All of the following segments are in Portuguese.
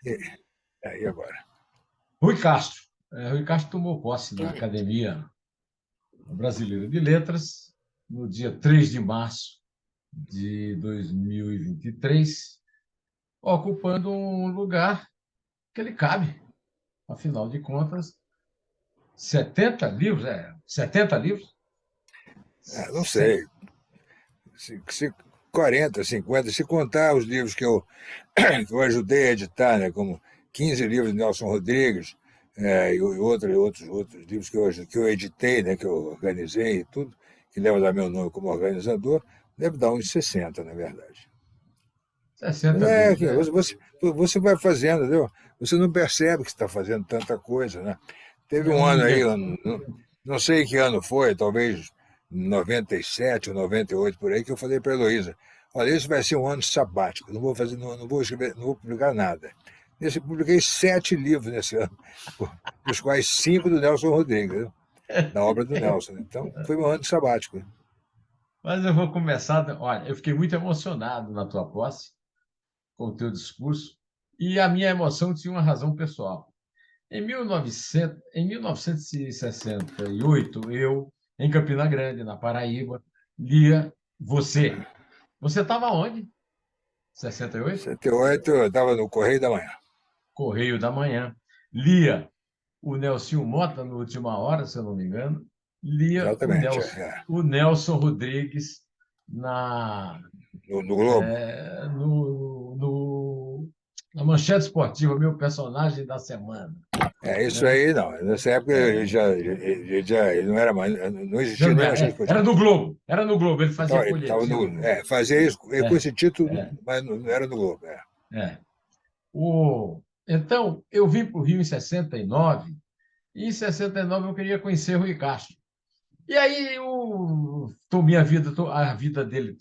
E agora? Rui Castro. Rui Castro tomou posse na Academia Brasileira de Letras no dia 3 de março de 2023, ocupando um lugar que ele cabe. Afinal de contas, 70 livros, 70 livros? Não Se- sei, se 40, 50, se contar os livros que eu ajudei a editar, né, como 15 livros de Nelson Rodrigues, e outros livros que eu editei, né, que eu organizei e tudo, que leva a dar meu nome como organizador, deve dar uns 60, na verdade. Mas 60 livros, que você vai fazendo, entendeu? Você não percebe que está fazendo tanta coisa, né? Teve é um um ano aí, universo. eu não sei que ano foi, talvez 97 ou 98 por aí, que eu falei para a Heloísa, olha, esse vai ser um ano sabático, não vou fazer, não vou escrever, não vou publicar nada. Nesse, publiquei 7 livros nesse ano, dos quais 5 do Nelson Rodrigues, né? Da obra do Nelson. Então, foi um ano sabático. Mas eu vou começar. Olha, eu fiquei muito emocionado na tua posse, com o teu discurso, e a minha emoção tinha uma razão pessoal. Em 1968, eu, em Campina Grande, na Paraíba, lia Você. Você estava onde? 68? 78, eu estava no Correio da Manhã. Correio da Manhã. Lia o Nelsinho Mota, na última hora, se eu não me engano. Lia Exatamente. O Nelson Rodrigues na, No Globo. na manchete esportiva, meu personagem da semana. Isso Né? aí não. Nessa época ele não era mais, não Já existia não nem era, manchete era esportiva. no Globo, era no Globo, ele fazia Ele tava folhetim no Globo. fazia isso com É, esse título, é, mas não era no Globo. É. é. Então, eu vim para o Rio em 69, e em 69 eu queria conhecer Rui Castro. E aí minha vida, a vida dele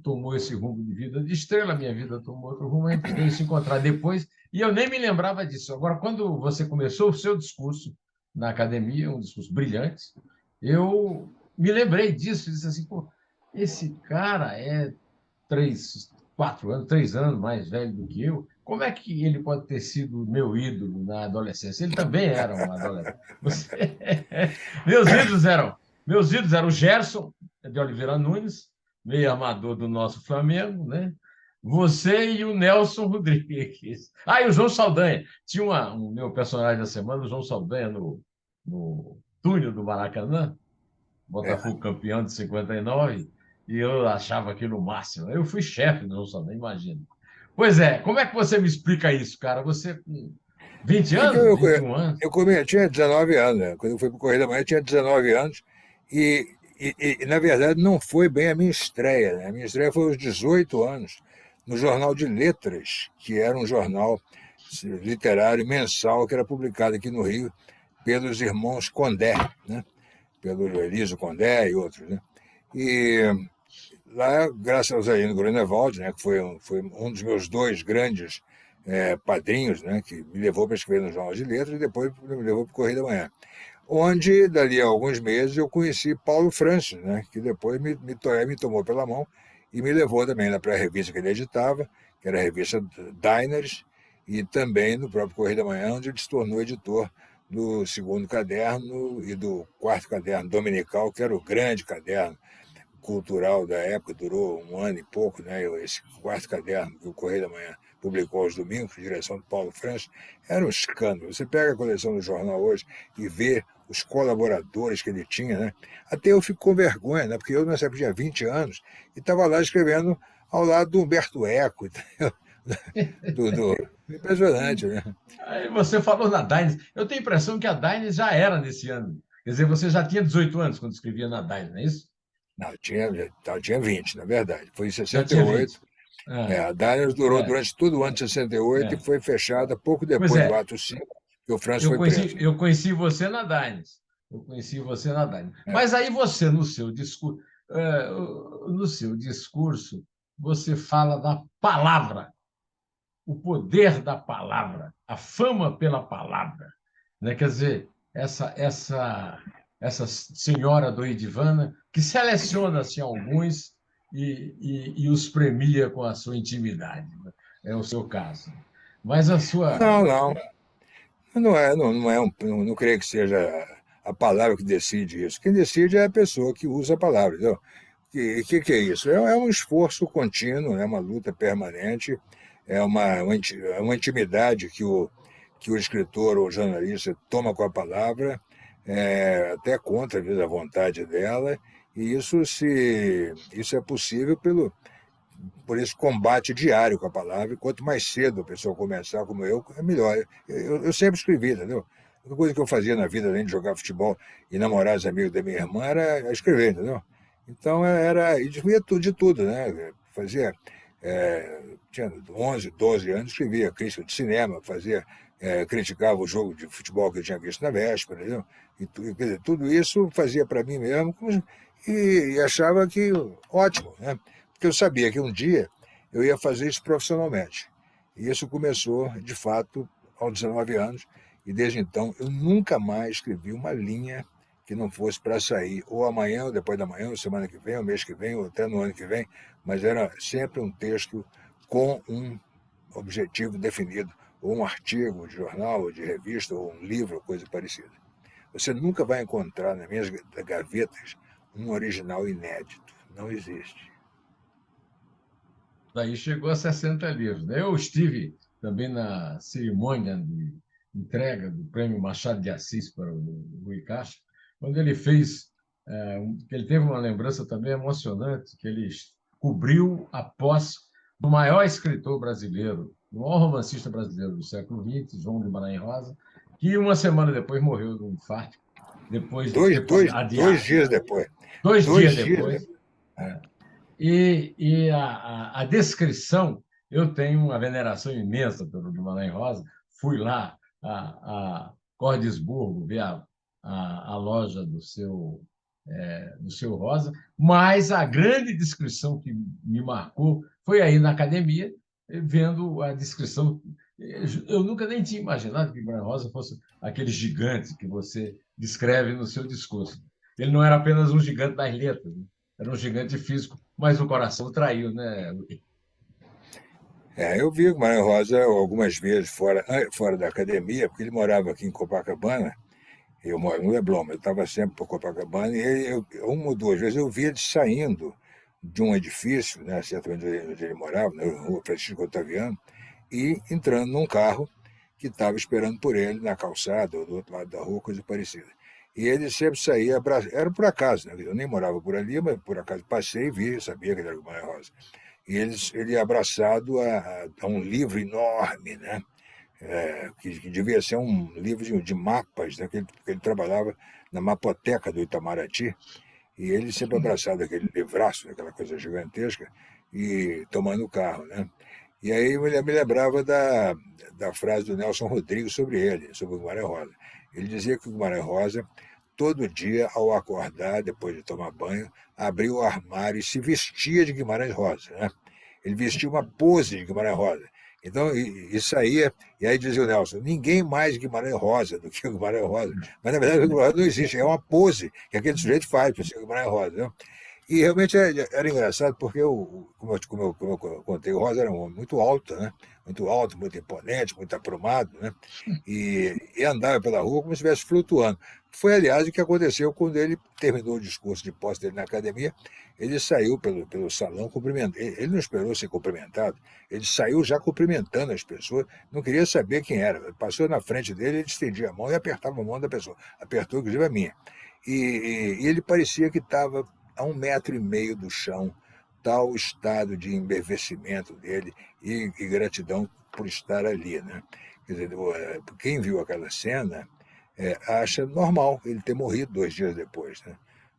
tomou esse rumo de vida de estrela, a minha vida tomou outro rumo, a gente veio se encontrar depois, e eu nem me lembrava disso. Agora, quando você começou o seu discurso na academia, um discurso brilhante, eu me lembrei disso, disse assim, pô, esse cara é 3 anos mais velho do que eu, como é que ele pode ter sido meu ídolo na adolescência? Ele também era um adolescente. Você... meus ídolos eram meus ídolos eram o Gerson de Oliveira Nunes, meio armador do nosso Flamengo, né? Você e o Nelson Rodrigues. Ah, e o João Saldanha. Tinha um meu personagem da semana, o João Saldanha, no túnel do Maracanã, É. Botafogo campeão de 59, e eu achava aquilo o máximo. Eu fui chefe do João Saldanha, imagina. Pois é, como é que você me explica isso, cara? Você com 20 É que anos, 21 anos? eu tinha 19 anos, né? Quando eu fui para o Correio da Manhã, eu tinha 19 anos e, na verdade, não foi bem a minha estreia. Né? A minha estreia foi aos 18 anos, no Jornal de Letras, que era um jornal literário mensal que era publicado aqui no Rio pelos irmãos Condé, né? Pelo Elísio Condé e outros. Né? E lá, graças a Ino Grunewald, né, que foi um dos meus dois grandes padrinhos, né, que me levou para escrever no Jornal de Letras e depois me levou para o Correio da Manhã. Onde, dali a alguns meses, eu conheci Paulo Francis, né, que depois me tomou pela mão e me levou também para a revista que ele editava, que era a revista Diners, e também no próprio Correio da Manhã, onde ele se tornou editor do segundo caderno e do quarto caderno dominical, que era o grande caderno cultural da época, durou um ano e pouco, né? Esse quarto caderno que o Correio da Manhã publicou aos domingos, direção do Paulo França, era um escândalo. Você pega a coleção do jornal hoje e vê os colaboradores que ele tinha, né? Até eu fico com vergonha, né? Porque eu nessa época tinha 20 anos e estava lá escrevendo ao lado do Humberto Eco, impressionante, né? Aí você falou na Dines. Eu tenho a impressão que a Dines já era nesse ano. Quer dizer, você já tinha 18 anos quando escrevia na Dines, não é isso? Não, tinha 20, na verdade. Foi em Já tinha 68. 20. Ah, A Diners durou é, durante todo o ano de 68 e é. foi fechada pouco Pois depois do é, ato 5, que o França foi preso. eu conheci você na Dines. Eu conheci você na Dines. É. Mas aí você, no seu discurso, você fala da palavra, o poder da palavra, a fama pela palavra. Né? Quer dizer, essa senhora do Idivana, que seleciona assim, alguns e os premia com a sua intimidade. Né? é o seu caso. Mas a sua. Não, não. Não creio que seja a palavra que decide isso. Quem decide é a pessoa que usa a palavra. Entendeu? Que é isso? É um esforço contínuo, é uma luta permanente, é uma intimidade que o escritor ou o jornalista toma com a palavra, até contra, às vezes, a vontade dela, e isso é possível por esse combate diário com a palavra. E quanto mais cedo a pessoa começar, como eu, é melhor. Eu sempre escrevi, entendeu? A única coisa que eu fazia na vida, além de jogar futebol e namorar os amigos da minha irmã, era escrever, entendeu? Então e escrevia de tudo, né? Fazia, tinha 11, 12 anos, escrevia crítica de cinema, criticava o jogo de futebol que eu tinha visto na véspera, entendeu? Quer dizer, tudo isso fazia para mim mesmo e achava que ótimo, né? Porque eu sabia que um dia eu ia fazer isso profissionalmente. E isso começou, de fato, aos 19 anos, e desde então eu nunca mais escrevi uma linha que não fosse para sair, ou amanhã, ou depois da manhã, ou semana que vem, ou mês que vem, ou até no ano que vem, mas era sempre um texto com um objetivo definido, ou um artigo de jornal, ou de revista, ou um livro, ou coisa parecida. Você nunca vai encontrar nas minhas gavetas um original inédito. Não existe. Daí chegou a 60 livros, né? Eu estive também na cerimônia de entrega do Prêmio Machado de Assis para o Rui Castro, quando ele fez, ele teve uma lembrança também emocionante, que ele cobriu a posse do maior escritor brasileiro, do maior romancista brasileiro do século XX, João Guimarães Rosa, que uma semana depois morreu de um infarto, depois de ter Dois adiado. dias depois. 2 dias 2 dias depois, depois. né? E a descrição, eu tenho uma veneração imensa pelo Guimarães Rosa. Fui lá a Cordesburgo ver a loja do seu Rosa, mas a grande descrição que me marcou foi aí na academia, vendo a descrição. Eu nunca nem tinha imaginado que Guimarães Rosa fosse aquele gigante que você descreve no seu discurso. Ele não era apenas um gigante das letras, né? Era um gigante físico, mas o coração traiu, né? Eu vi o Guimarães Rosa algumas vezes fora da academia, porque ele morava aqui em Copacabana, eu moro no Leblon, mas eu estava sempre por Copacabana, e uma ou duas vezes eu vi ele saindo de um edifício, né, certamente onde ele morava, na rua Francisco Otaviano, e entrando num carro que estava esperando por ele na calçada ou do outro lado da rua, coisa parecida. E ele sempre saía, era por acaso, né? Eu nem morava por ali, mas por acaso passei e vi, sabia que ele era o Guimarães Rosa. E ele abraçado a um livro enorme, né? Que devia ser um livro de mapas, né? Porque ele trabalhava na mapoteca do Itamaraty, e ele sempre abraçado aquele livraço, aquela coisa gigantesca, e tomando o carro, né? E aí eu me lembrava da frase do Nelson Rodrigues sobre ele, sobre o Guimarães Rosa. Ele dizia que o Guimarães Rosa, todo dia, ao acordar, depois de tomar banho, abria o armário e se vestia de Guimarães Rosa, né? Ele vestia uma pose de Guimarães Rosa. Então, e saía, e aí dizia o Nelson, ninguém mais Guimarães Rosa do que o Guimarães Rosa. Mas, na verdade, o Guimarães Rosa não existe, é uma pose que aquele sujeito faz para ser o Guimarães Rosa, né? E realmente era engraçado, porque, como eu contei, o Rosa era um homem muito alto, né? Muito alto, muito imponente, muito aprumado, né? E andava pela rua como se estivesse flutuando. Foi, aliás, o que aconteceu quando ele terminou o discurso de posse dele na academia. Ele saiu pelo salão cumprimentando. Ele não esperou ser cumprimentado, ele saiu já cumprimentando as pessoas, não queria saber quem era. Passou na frente dele, ele estendia a mão e apertava a mão da pessoa. Apertou, inclusive, a minha. E ele parecia que estava a 1,5 metro do chão, tal estado de embevecimento dele e gratidão por estar ali, né? Quer dizer, quem viu aquela cena acha normal ele ter morrido 2 dias depois, né?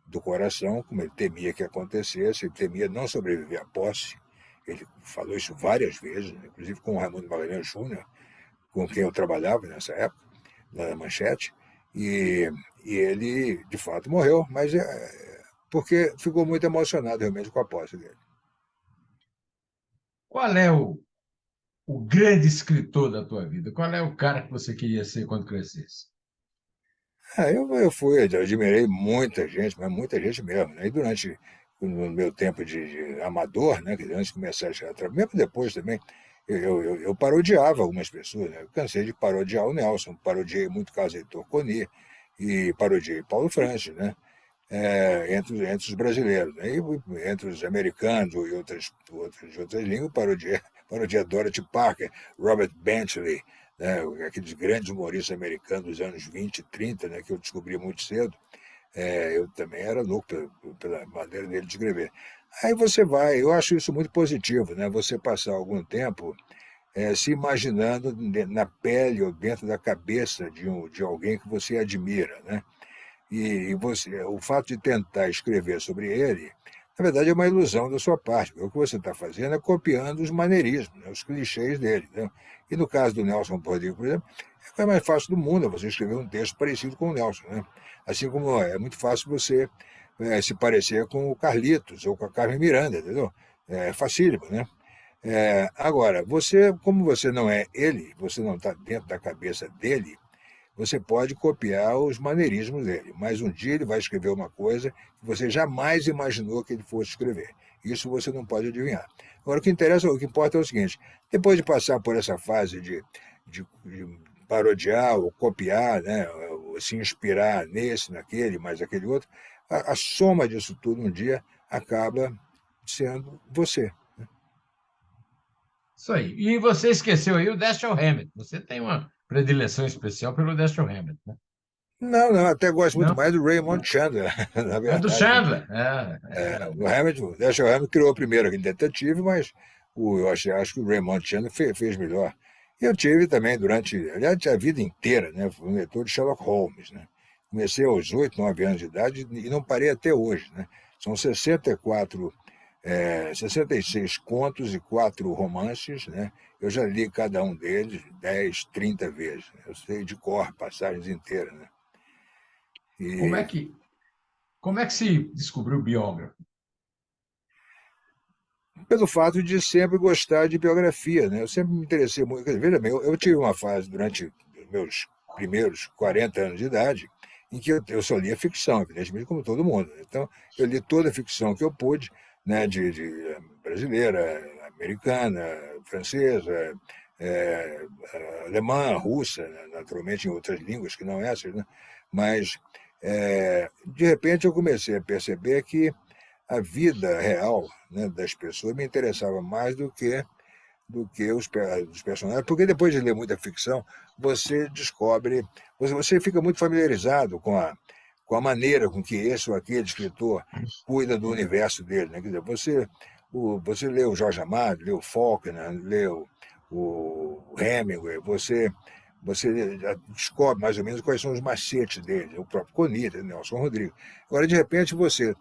Do coração, como ele temia que acontecesse, ele temia não sobreviver à posse. Ele falou isso várias vezes, inclusive com o Raimundo Magalhães Júnior, com quem eu trabalhava nessa época, lá na Manchete, e, e ele, de fato, morreu, mas porque ficou muito emocionado realmente com a posse dele. Qual é o grande escritor da tua vida? Qual é o cara que você queria ser quando crescesse? Eu admirei muita gente, mas muita gente mesmo, né? E durante no meu tempo de amador, né, antes de começar a trabalhar, mesmo depois também, Eu parodiava algumas pessoas, né? Eu cansei de parodiar o Nelson, parodiei muito Carlos Heitor Coni e parodiei Paulo Francis, né? Entre os brasileiros, né? E entre os americanos e outras línguas, parodia Dorothy Parker, Robert Bentley, né? Aqueles grandes humoristas americanos dos anos 20 e 30, né? Que eu descobri muito cedo. Eu também era louco pela maneira dele de escrever. Aí você vai, eu acho isso muito positivo, né? Você passar algum tempo se imaginando na pele ou dentro da cabeça de alguém que você admira, né? E você, o fato de tentar escrever sobre ele, na verdade é uma ilusão da sua parte, porque o que você está fazendo é copiando os maneirismos, né, os clichês dele. Né? E no caso do Nelson Rodrigues, por exemplo, é a coisa mais fácil do mundo você escrever um texto parecido com o Nelson. Né? Assim como é muito fácil você se parecer com o Carlitos ou com a Carmen Miranda, entendeu? É facílimo, né? Agora, como você não é ele, você não está dentro da cabeça dele, você pode copiar os maneirismos dele, mas um dia ele vai escrever uma coisa que você jamais imaginou que ele fosse escrever. Isso você não pode adivinhar. Agora, o que importa é o seguinte: depois de passar por essa fase de parodiar ou copiar, né, ou se inspirar nesse, naquele, mais aquele outro, a soma disso tudo um dia acaba sendo você. Isso aí. E você esqueceu aí o Dashiell Hammett. Você tem uma predileção especial pelo Dashiell Hammett, né? Não, não, até gosto muito Não? mais do Raymond Chandler, na É do verdade. Né? Chandler. O Hammett, o Dashiell Hammett criou primeiro aquele detetive, mas eu acho que o Raymond Chandler fez melhor. Eu tive também aliás, a vida inteira, né? Fui um leitor de Sherlock Holmes, né? Comecei aos 8, 9 anos de idade e não parei até hoje, né? São 66 contos e 4 romances, né? Eu já li cada um deles 10, 30 vezes. Eu sei de cor passagens inteiras, né? Como é E que, como é que se descobriu o biógrafo? pelo fato de sempre gostar de biografia, né? Eu sempre me interessei muito. Veja bem, eu tive uma fase durante os meus primeiros 40 anos de idade em que eu só lia ficção, evidentemente, como todo mundo. Então, eu li toda a ficção que eu pude, né? De brasileira, americana, francesa, é, alemã, russa, né? Naturalmente em outras línguas que não essas, né? Mas, de repente, eu comecei a perceber que a vida real, né, das pessoas me interessava mais do que os personagens, porque depois de ler muita ficção, você descobre, você fica muito familiarizado com a maneira com que esse ou aquele escritor cuida do universo dele. Né? Quer dizer, você lê o Jorge Amado, lê o Faulkner, lê o Hemingway, você já descobre mais ou menos quais são os macetes dele, o próprio Conita, Nelson Rodrigues. Agora, de repente, você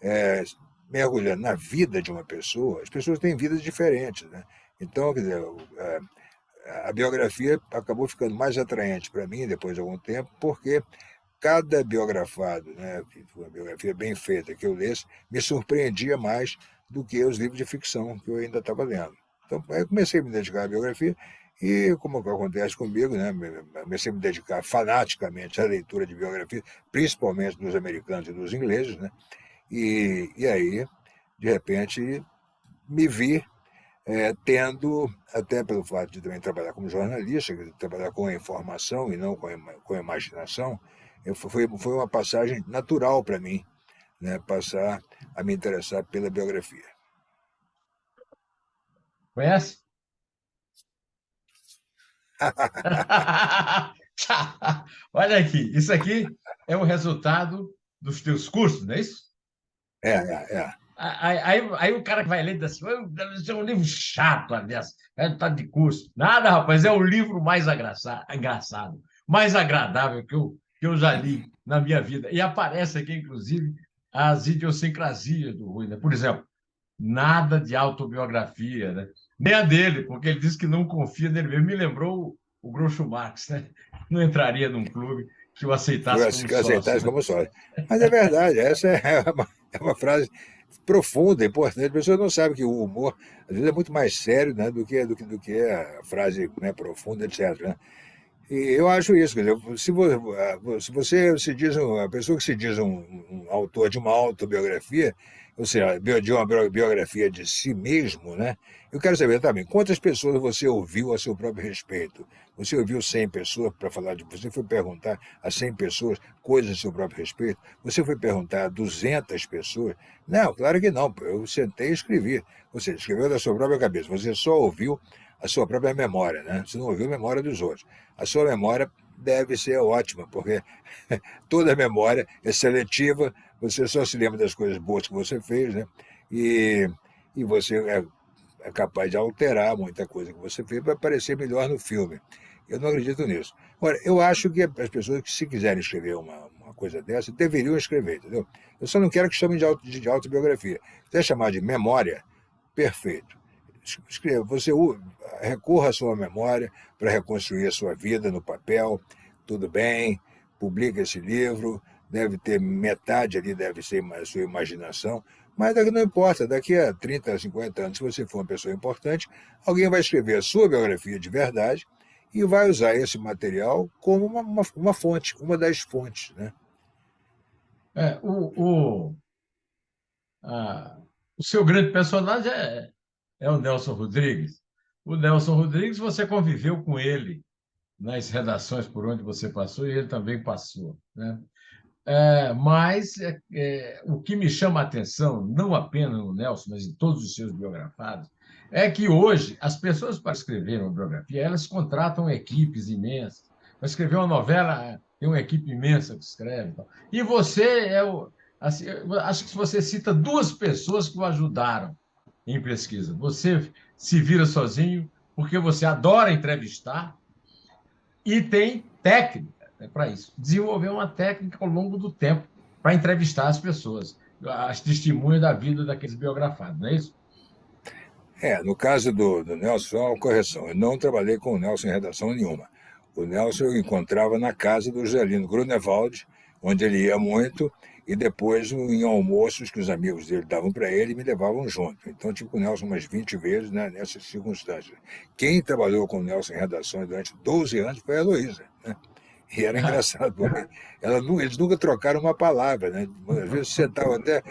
é, mergulhando na vida de uma pessoa, as pessoas têm vidas diferentes, né? Então, quer dizer, a biografia acabou ficando mais atraente para mim depois de algum tempo, porque cada biografado, né, uma biografia bem feita que eu lesse, me surpreendia mais do que os livros de ficção que eu ainda estava lendo. Então, aí eu comecei a me dedicar à biografia e, como acontece comigo, né, comecei a me dedicar fanaticamente à leitura de biografia, principalmente dos americanos e dos ingleses, né, e aí, de repente, me vi tendo, até pelo fato de também trabalhar como jornalista, trabalhar com a informação e não com a imaginação, foi uma passagem natural para mim, né, passar a me interessar pela biografia. Conhece? Olha aqui, isso aqui é o resultado dos teus cursos, não é isso? É. Aí o cara que vai ler diz assim: deve ser um livro chato, aliás, tá de curso. Nada, rapaz, é o livro mais engraçado, mais agradável que eu já li na minha vida. E aparece aqui, inclusive, as idiosincrasias do Rui, né? Por exemplo, nada de autobiografia, né? Nem a dele, porque ele disse que não confia nele mesmo. Me lembrou o Groucho Marx, né? Não entraria num clube que o aceitasse como Que eu sócio, aceitasse né? como sócio. Mas é verdade, essa é uma frase profunda, importante. A pessoa não sabe que o humor, às vezes, é muito mais sério, né, do que a frase, né, profunda, etc. Né? E eu acho isso, quer dizer, se você se diz a pessoa que se diz um autor de uma autobiografia, ou seja, de uma biografia de si mesmo, né? Eu quero saber também, quantas pessoas você ouviu a seu próprio respeito? Você ouviu 100 pessoas para falar de você? Foi perguntar a 100 pessoas coisas a seu próprio respeito? Você foi perguntar a 200 pessoas? Não, claro que não. Eu sentei e escrevi. Você escreveu da sua própria cabeça. Você só ouviu a sua própria memória, né? Você não ouviu a memória dos outros. A sua memória deve ser ótima, porque toda memória é seletiva, você só se lembra das coisas boas que você fez, né? E, e você é capaz de alterar muita coisa que você fez para parecer melhor no filme. Eu não acredito nisso. Agora, eu acho que as pessoas que, se quiserem escrever uma coisa dessa, deveriam escrever, entendeu? Eu só não quero que chamem de autobiografia. Se quiser chamar de memória, perfeito. Escreva, você recorra à sua memória para reconstruir a sua vida no papel, tudo bem, publica esse livro, deve ter metade ali, deve ser a sua imaginação, mas daqui não importa, daqui a 30, 50 anos, se você for uma pessoa importante, alguém vai escrever a sua biografia de verdade e vai usar esse material como uma fonte, uma das fontes, né? É, a- o seu grande personagem é o Nelson Rodrigues. O Nelson Rodrigues, você conviveu com ele nas redações por onde você passou e ele também passou, né? Mas o que me chama a atenção, não apenas no Nelson, mas em todos os seus biografados, é que hoje as pessoas para escrever uma biografia, elas contratam equipes imensas. Para escrever uma novela, tem uma equipe imensa que escreve. E você assim, eu acho que você cita duas pessoas que o ajudaram em pesquisa. Você se vira sozinho porque você adora entrevistar e tem técnica, né, para isso. Desenvolver uma técnica ao longo do tempo para entrevistar as pessoas, as testemunhas da vida daqueles biografados, não é isso? No caso do Nelson, só uma correção. Eu não trabalhei com o Nelson em redação nenhuma. O Nelson eu encontrava na casa do Juscelino Grunewald, onde ele ia muito, e depois em almoços que os amigos dele davam para ele, me levavam junto. Então tive com o Nelson umas 20 vezes, né, nessas circunstâncias. Quem trabalhou com o Nelson em redações durante 12 anos foi a Heloísa, né? E era engraçado, porque eles nunca trocaram uma palavra, né? Às vezes sentavam até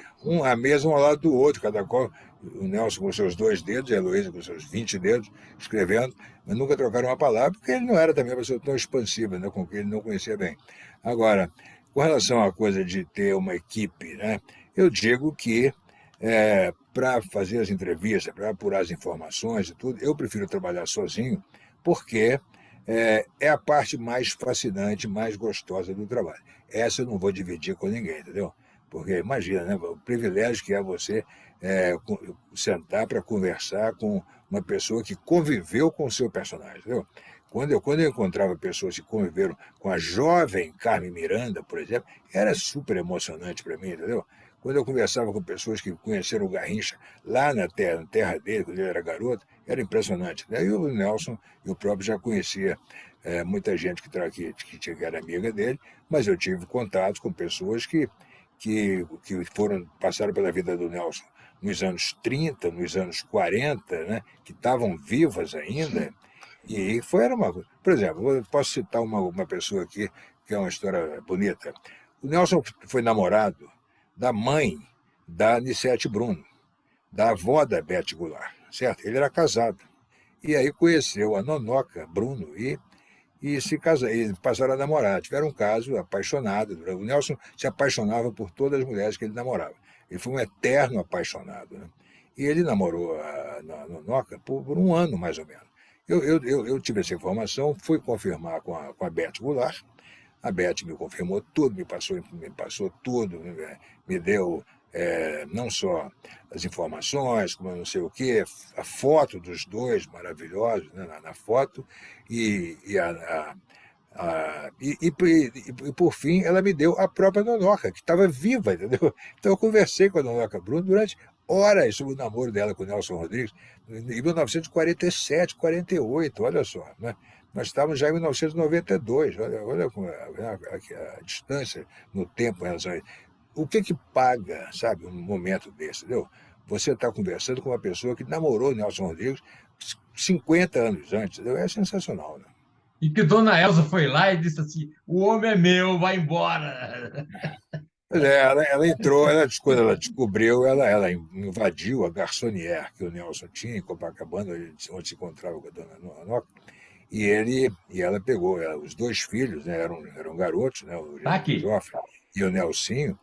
à mesa um ao lado do outro, cada qual, o Nelson com seus 2 dedos, e a Heloísa com seus 20 dedos, escrevendo, mas nunca trocaram uma palavra, porque ele não era também uma pessoa tão expansiva, né? Com quem ele não conhecia bem. Agora, com relação à coisa de ter uma equipe, né? Eu digo que para fazer as entrevistas, para apurar as informações e tudo, eu prefiro trabalhar sozinho, porque é a parte mais fascinante, mais gostosa do trabalho. Essa eu não vou dividir com ninguém, entendeu? Porque imagina, né, o privilégio que é você sentar para conversar com uma pessoa que conviveu com o seu personagem, entendeu? Quando eu encontrava pessoas que conviveram com a jovem Carmen Miranda, por exemplo, era super emocionante para mim, entendeu? Quando eu conversava com pessoas que conheceram o Garrincha lá na terra dele, quando ele era garoto, era impressionante. Daí o Nelson, eu próprio já conhecia muita gente que era amiga dele, mas eu tive contatos com pessoas que passaram pela vida do Nelson nos anos 30, nos anos 40, né, que estavam vivas ainda, e era uma coisa. Por exemplo, eu posso citar uma pessoa aqui que é uma história bonita. O Nelson foi namorado da mãe da Anissete Bruno, da avó da Beth Goulart, certo? Ele era casado. E aí conheceu a Nonoca Bruno e se casaram, e passaram a namorar. Tiveram um caso apaixonado. O Nelson se apaixonava por todas as mulheres que ele namorava. Ele foi um eterno apaixonado, né? E ele namorou a Nonoca por um ano, mais ou menos. Eu tive essa informação, fui confirmar com a Beth Goulart. A Beth me confirmou tudo, me passou tudo, me deu não só as informações, como não sei o quê, a foto dos dois maravilhosos, né, na foto, e por fim ela me deu a própria Nonoca, que estava viva, entendeu? Então eu conversei com a Nonoca Bruno durante horas sobre o namoro dela com o Nelson Rodrigues, em 1947, 48, olha só, né? Nós estávamos já em 1992, olha a distância no tempo em relação a isso. O que paga, sabe, um momento desse, entendeu? Você está conversando com uma pessoa que namorou Nelson Rodrigues 50 anos antes, entendeu? É sensacional, né? E que Dona Elza foi lá e disse assim: o homem é meu, vai embora. Pois é, ela entrou, quando ela descobriu, ela invadiu a garçonnière que o Nelson tinha em Copacabana, onde se encontrava com a dona Noca, e ela pegou os dois filhos, né, eram garotos, né, Tá o aqui. Joffre e o Nelsinho,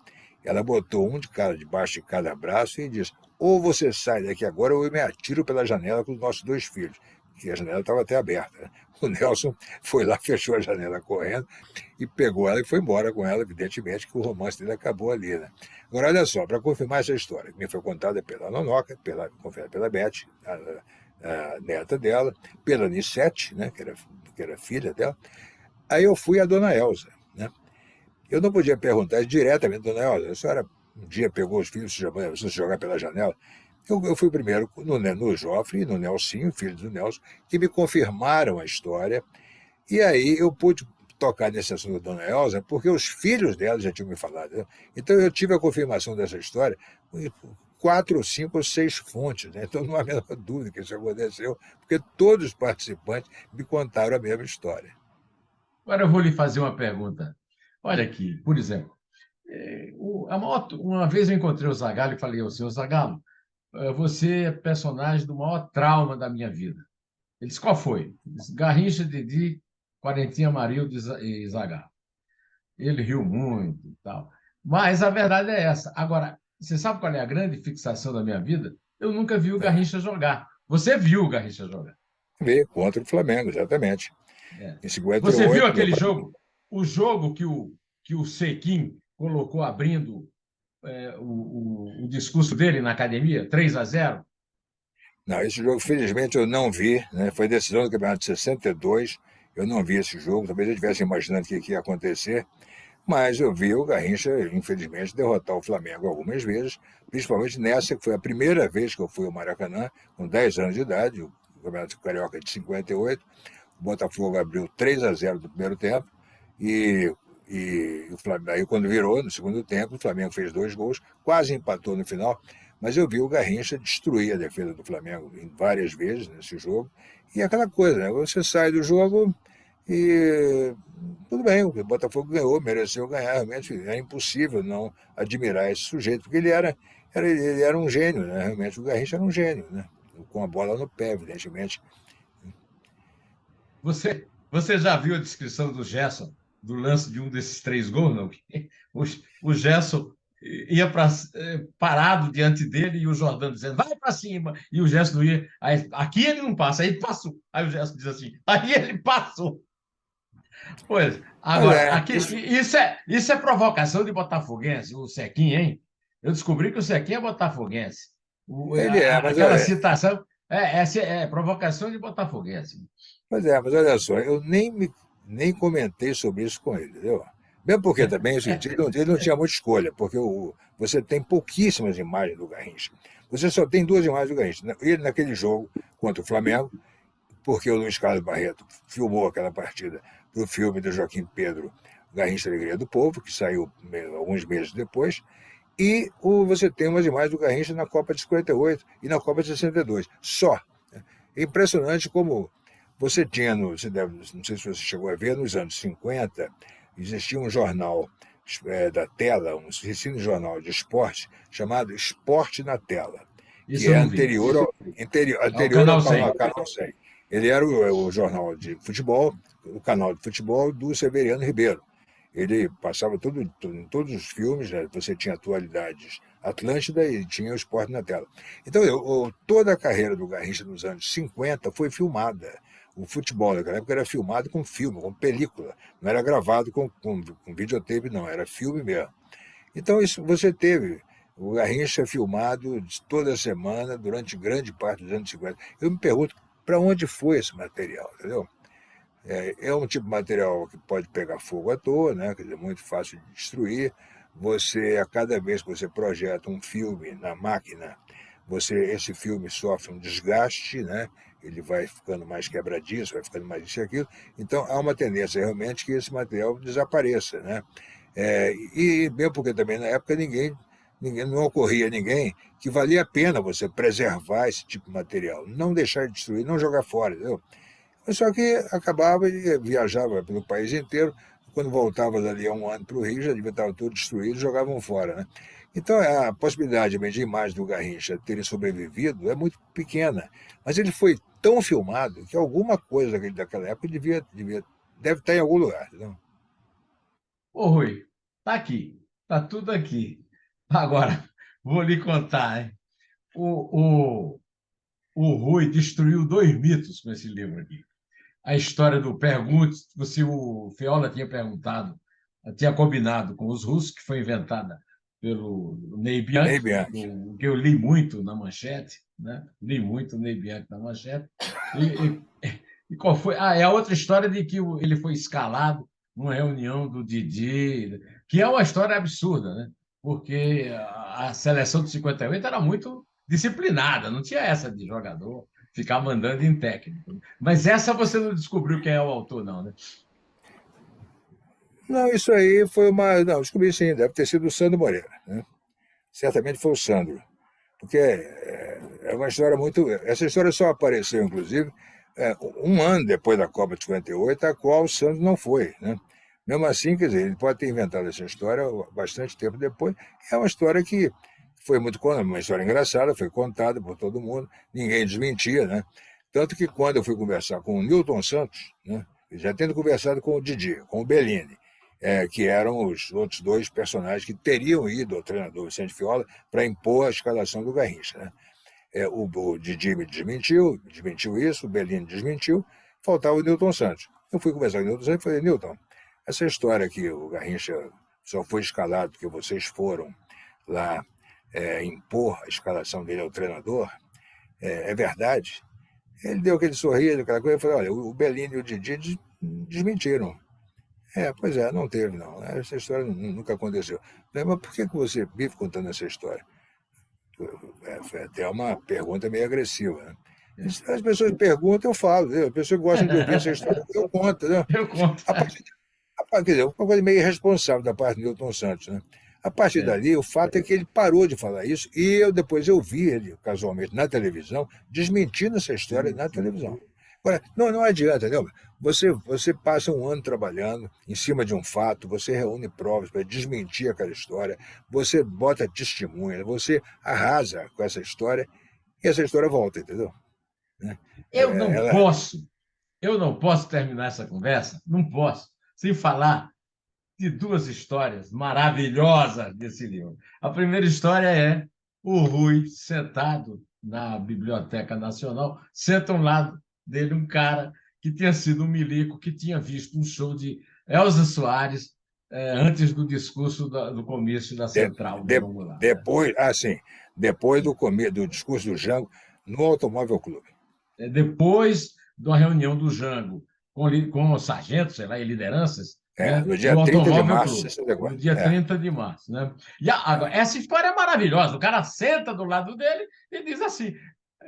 ela botou um de cada, debaixo de cada braço e disse: ou você sai daqui agora, ou eu me atiro pela janela com os nossos dois filhos, que a janela estava até aberta. Né? O Nelson foi lá, fechou a janela correndo e pegou ela e foi embora com ela, evidentemente que o romance dele acabou ali. Né? Agora, olha só, para confirmar essa história, que me foi contada pela Nonoca, pela Beth, a neta dela, pela Nissete, né, que era filha dela, aí eu fui a Dona Elza. Né? Eu não podia perguntar diretamente, Dona Elza, a senhora um dia pegou os filhos se jogar pela janela? Eu fui primeiro no Joffre e no Nelsinho, filho do Nelson, que me confirmaram a história, e aí eu pude tocar nesse assunto da Dona Elza, porque os filhos dela já tinham me falado. Né? Então eu tive a confirmação dessa história em 4 ou 5 ou 6 fontes. Né? Então não há a menor dúvida que isso aconteceu, porque todos os participantes me contaram a mesma história. Agora eu vou lhe fazer uma pergunta. Olha aqui, por exemplo, uma vez eu encontrei o Zagallo e falei ao senhor Zagallo, você é personagem do maior trauma da minha vida. Ele disse, qual foi? Ele disse, Garrincha, Didi, Quarentinha, Amarildo e Zagallo. Ele riu muito e tal. Mas a verdade é essa. Agora, você sabe qual é a grande fixação da minha vida? Eu nunca vi o É. Garrincha jogar. Você viu o Garrincha jogar. Ver contra o Flamengo, exatamente. É. Em Você viu 58, meu aquele pai. jogo? O jogo que o Sequim colocou abrindo o discurso dele na academia, 3-0. Não, esse jogo, felizmente, eu não vi. Né? Foi decisão do campeonato de 62. Eu não vi esse jogo. Talvez eu estivesse imaginando o que ia acontecer. Mas eu vi o Garrincha, infelizmente, derrotar o Flamengo algumas vezes, principalmente nessa, que foi a primeira vez que eu fui ao Maracanã, com 10 anos de idade, o Campeonato Carioca de 58. O Botafogo abriu 3-0 no primeiro tempo, e, e o Flamengo, aí quando virou, no segundo tempo, o Flamengo fez 2 gols, quase empatou no final, mas eu vi o Garrincha destruir a defesa do Flamengo em várias vezes nesse jogo, e aquela coisa, né? Você sai do jogo e tudo bem, o Botafogo ganhou, mereceu ganhar, realmente é impossível não admirar esse sujeito, porque ele era um gênio, né? Realmente o Garrincha era um gênio, né? Com a bola no pé, evidentemente. Você já viu a descrição do Gerson, do lance de um desses 3 gols, não? O, o Gerson parado diante dele e o Jordão dizendo, vai para cima, e o Gerson não ia. Aí, aqui ele não passa, aí passou. Aí o Gerson diz assim, aí ele passou. Pois, Mas agora, é, aqui, isso é provocação de botafoguense, o Sequinha, hein? Eu descobri que o Sequinha é botafoguense. ele é, Aquela citação é provocação de botafoguense. mas olha só, eu nem comentei sobre isso com ele, entendeu? Mesmo porque também é o seguinte, ele não tinha muita escolha, porque você tem pouquíssimas imagens do Garrincha. Você só tem 2 imagens do Garrincha. Ele naquele jogo contra o Flamengo, porque o Luiz Carlos Barreto filmou aquela partida para o filme do Joaquim Pedro, Garrincha Alegria do Povo, que saiu alguns meses depois, e você tem umas imagens do Garrincha na Copa de 58 e na Copa de 62. Só. É impressionante como você tinha, não sei se você chegou a ver, nos anos 50, existia um jornal da tela, um jornal de esporte, chamado Esporte na Tela, que Isso eu é não vi. Ao anterior ao Canal 100. Canal 100. Ele era o jornal de futebol, o canal de futebol do Severiano Ribeiro. Ele passava em todos os filmes, né? Você tinha atualidades Atlântida e tinha o esporte na tela. Então, toda a carreira do Garrincha nos anos 50 foi filmada. O futebol naquela época era filmado com filme, com película. Não era gravado com videotape, não, era filme mesmo. Então, isso você teve. O Garrincha filmado toda semana, durante grande parte dos anos 50. Eu me pergunto para onde foi esse material, entendeu? É um tipo de material que pode pegar fogo à toa, né? Quer dizer, muito fácil de destruir. Você, a cada vez que você projeta um filme na máquina, esse filme sofre um desgaste, né? Ele vai ficando mais quebradiço, vai ficando mais isso e aquilo. Então, há uma tendência realmente que esse material desapareça, né? E mesmo porque também na época ninguém não ocorria a ninguém que valia a pena você preservar esse tipo de material, não deixar de destruir, não jogar fora, entendeu? Só que acabava e viajava pelo país inteiro. Quando voltava dali a um ano para o Rio, já devia estar tudo destruído, jogavam fora, né? Então, a possibilidade de imagem do Garrincha terem sobrevivido é muito pequena. Mas ele foi tão filmado que alguma coisa daquela época deve estar em algum lugar. Não? Ô, Rui, tá aqui, tá tudo aqui. Agora, vou lhe contar, hein? O, o, o Rui destruiu dois mitos com esse livro aqui. A história do pergunte, se o Fiola tinha perguntado, tinha combinado com os russos, que foi inventada pelo Ney Nem Bianchi, bem. que eu li muito na Manchete, né? Li muito o Ney Bianchi na Manchete. E, e qual foi? Ah, é a outra história de que ele foi escalado numa reunião do Didi, que é uma história absurda, né? Porque a seleção de 58 era muito disciplinada, não tinha essa de jogador ficar mandando em técnico. Mas essa você não descobriu quem é o autor, não, né? Não, isso aí foi uma. Não, descobri sim, deve ter sido o Sandro Moreira. Né? Certamente foi o Sandro. Porque é uma história muito. Essa história só apareceu, inclusive, um ano depois da Copa de 58, a qual o Santos não foi. Né? Mesmo assim, quer dizer, ele pode ter inventado essa história bastante tempo depois. É uma história que foi muito. Uma história engraçada, foi contada por todo mundo, ninguém desmentia. Né? Tanto que quando eu fui conversar com o Newton Santos, né, já tendo conversado com o Didi, com o Bellini, que eram os outros dois personagens que teriam ido ao treinador Vicente Fiola para impor a escalação do Garrincha. Né? O Didi me desmentiu isso, o Bellini desmentiu, faltava o Newton Santos. Eu fui conversar com o Newton Santos e falei, Newton, essa história que o Garrincha só foi escalado porque vocês foram lá impor a escalação dele ao treinador, é verdade? Ele deu aquele sorriso, aquela coisa, e falou, olha, o Bellini e o Didi desmentiram. Pois é, não teve, não. Essa história nunca aconteceu. Mas por que você vive contando essa história? Foi até uma pergunta meio agressiva. Né? As pessoas perguntam, eu falo. As pessoas gostam de ouvir essa história, eu conto. Né? Eu conto. Quer dizer, uma coisa meio irresponsável da parte do Newton Santos. Né? A partir É. dali, o fato é que ele parou de falar isso e depois eu vi ele, casualmente, na televisão, desmentindo essa história na televisão. Agora, não adianta, entendeu? Você passa um ano trabalhando em cima de um fato, você reúne provas para desmentir aquela história, você bota testemunha, você arrasa com essa história e essa história volta, entendeu? Né? Eu não Ela, posso, eu não posso terminar essa conversa, não posso, sem falar de duas histórias maravilhosas desse livro. A primeira história é o Rui sentado na Biblioteca Nacional, senta ao lado dele um cara que tinha sido um milico, que tinha visto um show de Elza Soares antes do discurso do comício da de, Central do de, João Goulart. Né? depois, sim, depois do discurso do Jango no Automóvel Clube. Depois de uma reunião do Jango com os sargentos, sei lá, e lideranças, né, No dia no 30 de Automóvel março de Clube, no 64. dia 30 de março. Né? E agora, essa história é maravilhosa. O cara senta do lado dele e diz assim: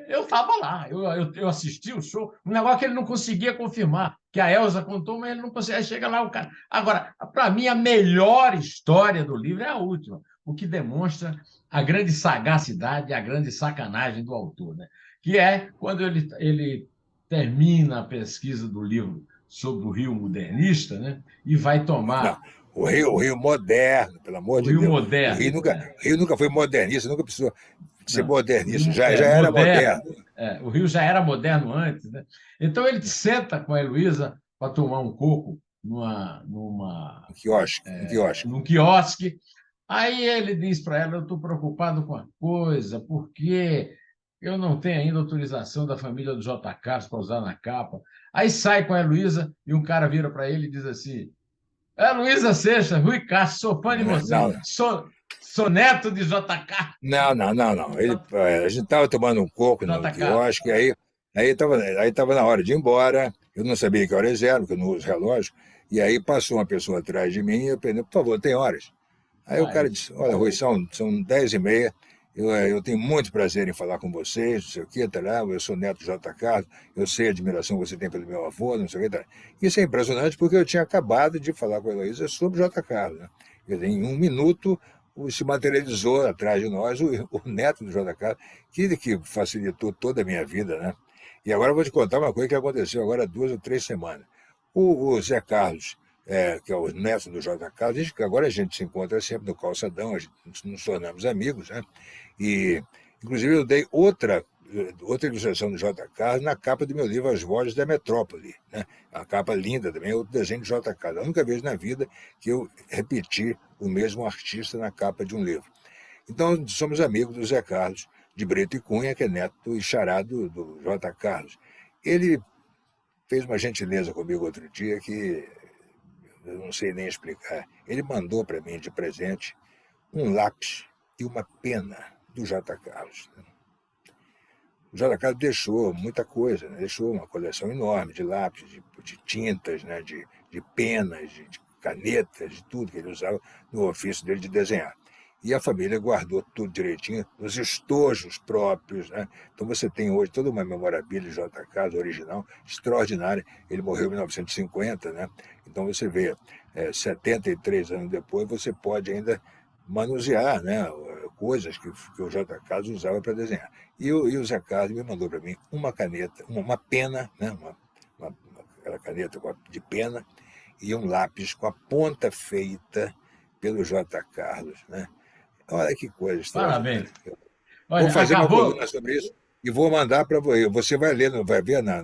eu estava lá, eu assisti o show, um negócio que ele não conseguia confirmar, que a Elza contou, mas ele não conseguia. Aí chega lá o cara. Agora, para mim, a melhor história do livro é a última, o que demonstra a grande sagacidade e a grande sacanagem do autor, né? Que é quando ele termina a pesquisa do livro sobre o Rio modernista, né? E vai Não, tomar o Rio moderno, pelo amor o de Rio Deus. moderno. Né? O Rio nunca foi modernista, nunca precisou ser Não, o modernista, Rio já era moderno. moderno. O Rio já era moderno antes, né? Então ele senta com a Heloísa para tomar um coco Um quiosque. num quiosque. Aí ele diz para ela: eu estou preocupado com a coisa, porque eu não tenho ainda autorização da família do J. Carlos para usar na capa. Aí sai com a Heloísa e um cara vira para ele e diz assim: Luísa Seixas, Rui Castro, sou fã de você. Não, Sou neto de JK. não. A gente estava tomando um coco no JK. quiosque, aí tava na hora de ir embora. Eu não sabia que horas eram, porque eu não uso relógio. E aí passou uma pessoa atrás de mim e eu perguntei, por favor, tem horas? Aí o cara Aí, disse, olha, Rui, são 10h30, eu tenho muito prazer em falar com vocês, não sei o que, tá lá, eu sou neto do J. Carlos, eu sei a admiração que você tem pelo meu avô, não sei o que, tá lá. Isso é impressionante porque eu tinha acabado de falar com a Heloísa sobre o J. Carlos. Né? Em um minuto se materializou atrás de nós o neto do J. Carlos, que facilitou toda a minha vida, né? E agora eu vou te contar uma coisa que aconteceu agora há 2 ou 3 semanas. O Zé Carlos, que é o neto do J. Carlos, diz que agora a gente se encontra sempre no calçadão, a gente nos tornamos amigos, né? E, inclusive, eu dei outra ilustração do J. Carlos na capa do meu livro As Vozes da Metrópole, né? A capa linda também, outro desenho de J. Carlos. A única vez na vida que eu repeti o mesmo artista na capa de um livro. Então, somos amigos do Zé Carlos de Brito e Cunha, que é neto e xará do J. Carlos. Ele fez uma gentileza comigo outro dia que eu não sei nem explicar. Ele mandou para mim de presente um lápis e uma pena do J. Carlos. O J. Carlos deixou muita coisa, né? Deixou uma coleção enorme de lápis, de tintas, né? de penas, de canetas, de tudo que ele usava no ofício dele de desenhar. E a família guardou tudo direitinho nos estojos próprios, né? Então você tem hoje toda uma memorabilia de J. Carlos original, extraordinária. Ele morreu em 1950, né? Então você vê, 73 anos depois, você pode ainda manusear, né, coisas que o J. Carlos usava para desenhar. E o Zé Carlos me mandou para mim uma caneta, uma pena, né, aquela caneta de pena, e um lápis com a ponta feita pelo J. Carlos, né? Olha que coisa extraordinária. Parabéns. Vou Olha, fazer uma acabou coluna sobre isso e vou mandar para você. Você vai ler, vai ver na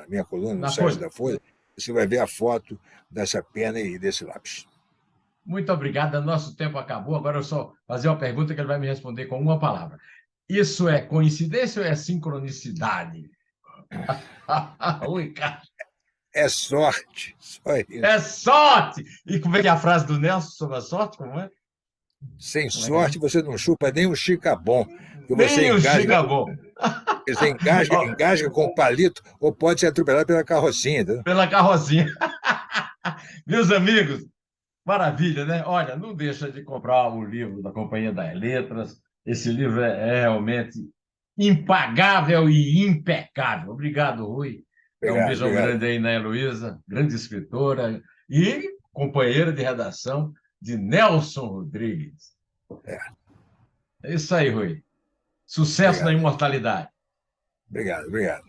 minha coluna, no na site Folha. da Folha, você vai ver a foto dessa pena e desse lápis. Muito obrigado. Nosso tempo acabou. Agora eu só fazer uma pergunta que ele vai me responder com uma palavra. Isso é coincidência ou é sincronicidade? Ui, cara. É sorte, só É isso. sorte! E como é que é a frase do Nelson sobre a sorte? Como é? Sem Como é que é? sorte, você não chupa nem um chicabom, porque Nem o Chicabom. você engasga com o palito ou pode ser atropelado pela carrocinha. Entendeu? Pela carrocinha. Meus amigos, maravilha, né? Olha, não deixa de comprar o livro da Companhia das Letras. Esse livro é realmente impagável e impecável. Obrigado, Rui. Um Obrigado, beijão obrigado. grande aí na Heloísa, grande escritora e companheira de redação de Nelson Rodrigues. É, É isso aí, Rui. Sucesso na obrigado, imortalidade. obrigado, obrigado.